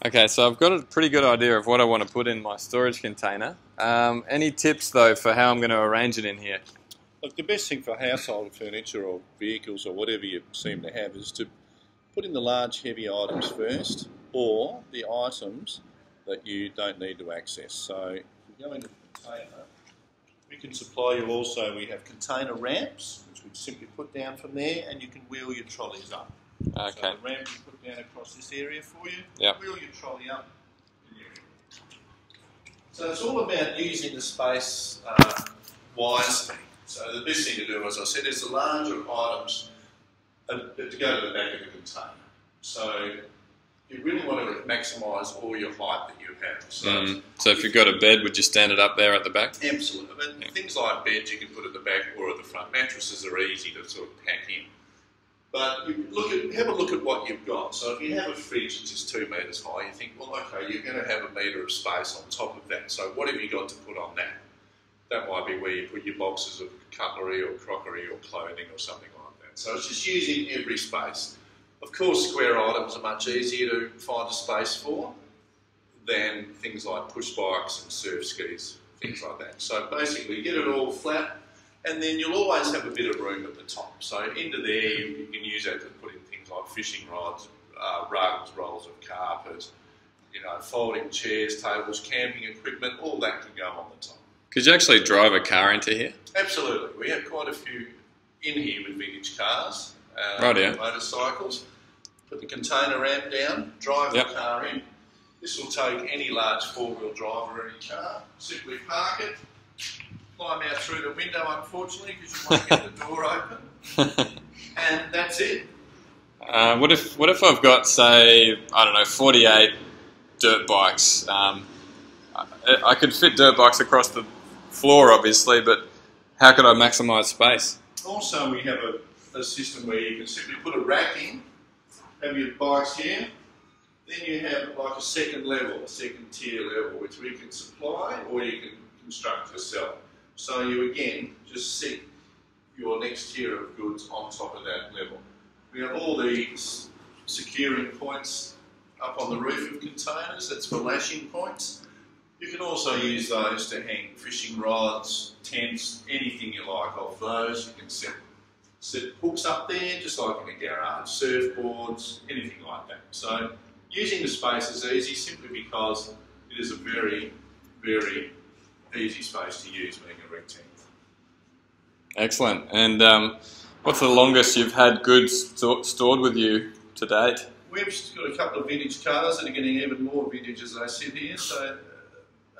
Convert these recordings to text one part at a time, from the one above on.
Okay, so I've got a pretty good idea of what I want to put in my storage container. Any tips though for how I'm going to arrange it in here? Look, the best thing for household furniture or vehicles or whatever you seem to have is to put in the large heavy items first, or the items that you don't need to access. So if you go into the container, we can supply you also, we have container ramps, which we simply put down from there, and you can wheel your trolleys up. Okay. So the ramp you put down across this area for you, yep. Wheel your trolley up. So it's all about using the space wisely. So the best thing to do, as I said, is the larger items to go to the back of the container. So you really want to maximise all your height that you have. So if you've got a bed, would you stand it up there at the back? Absolutely. I mean, things like beds you can put at the back or at the front. Mattresses are easy to sort of pack in. But you have a look at what you've got. So if you have a fridge which is 2 metres high, you think, well, okay, you're going to have a metre of space on top of that. So what have you got to put on that? That might be where you put your boxes of cutlery or crockery or clothing or something like that. So it's just using every space. Of course, square items are much easier to find a space for than things like push bikes and surf skis, things like that. So basically, get it all flat, and then you'll always have a bit of room at the top. So into there, you can use that to put in things like fishing rods, rugs, rolls of carpet, folding chairs, tables, camping equipment, all that can go on the top. Could you actually drive a car into here? Absolutely. We have quite a few in here with vintage cars, motorcycles. Put the container ramp down, drive the car in. This will take any large four-wheel drive or any car. Simply park it, climb out through the window, unfortunately, because you won't get the door open, and that's it. What if I've got, say, I don't know, 48 dirt bikes? I could fit dirt bikes across the floor, obviously, but how could I maximise space? Also, we have a system where you can simply put a rack in, have your bikes here, then you have like a second level, a second tier level, which we can supply or you can construct yourself. So you again just set your next tier of goods on top of that level. We have all these securing points up on the roof of containers, that's for lashing points. You can also use those to hang fishing rods, tents, anything you like off those. You can set hooks up there, just like in a garage, surfboards, anything like that. So using the space is easy simply because it is a very, very easy space to use, being a rectangle. Excellent. And what's the longest you've had goods stored with you to date? We've got a couple of vintage cars that are getting even more vintage as they sit here, so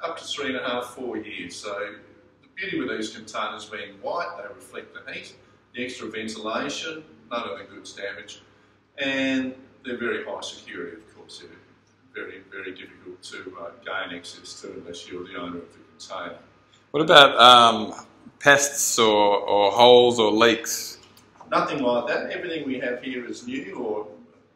up to 3.5, 4 years. So the beauty with these containers being white, they reflect the heat, the extra ventilation, none of the goods damaged, and they're very high security, of course. They're very, very difficult to gain access to unless you're the owner of the container. What about pests or holes or leaks? Nothing like that. Everything we have here is new or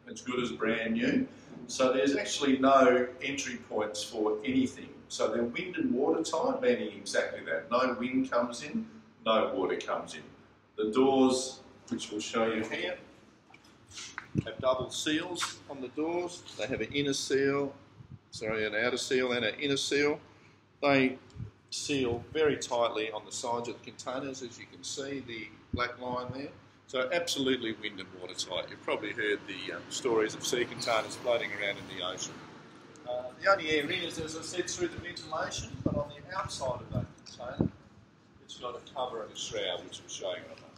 as good as brand new. So there's actually no entry points for anything. So they're wind and watertight, meaning exactly that. No wind comes in, no water comes in. The doors, which we'll show you here, have double seals on the doors. They have an outer seal and an inner seal. They seal very tightly on the sides of the containers, as you can see, the black line there. So absolutely wind and watertight. You've probably heard the stories of sea containers floating around in the ocean. The only air in is, as I said, through the ventilation, but on the outside of that container, it's got a cover and a shroud, which we'll show you in a moment.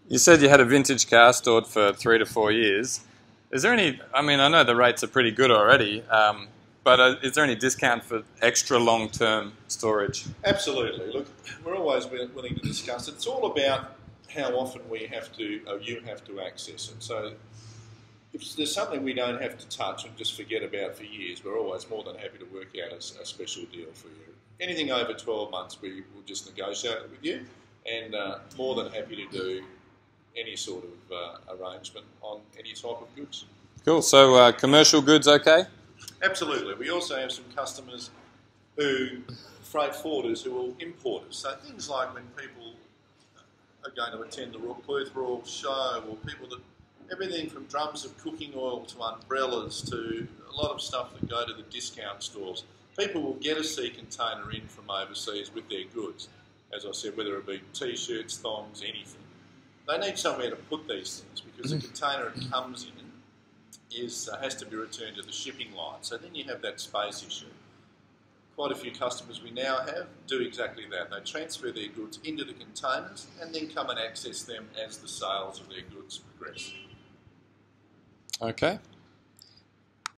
You said you had a vintage car stored for 3 to 4 years. Is there any, I mean, I know the rates are pretty good already, but is there any discount for extra long-term storage? Absolutely. Look, we're always willing to discuss it. It's all about how often we have to, or you have to access it. So if there's something we don't have to touch and just forget about for years, we're always more than happy to work out a special deal for you. Anything over 12 months, we will just negotiate it with you, and more than happy to do any sort of arrangement on any type of goods. Cool. So commercial goods, okay? Absolutely. We also have some customers freight forwarders who will import us. So things like when people are going to attend the Perth WA show, or people that, everything from drums of cooking oil to umbrellas to a lot of stuff that go to the discount stores. People will get a sea container in from overseas with their goods. As I said, whether it be T-shirts, thongs, anything. They need somewhere to put these things because the container it comes in has to be returned to the shipping line. So then you have that space issue. Quite a few customers we now have do exactly that. They transfer their goods into the containers and then come and access them as the sales of their goods progress. Okay.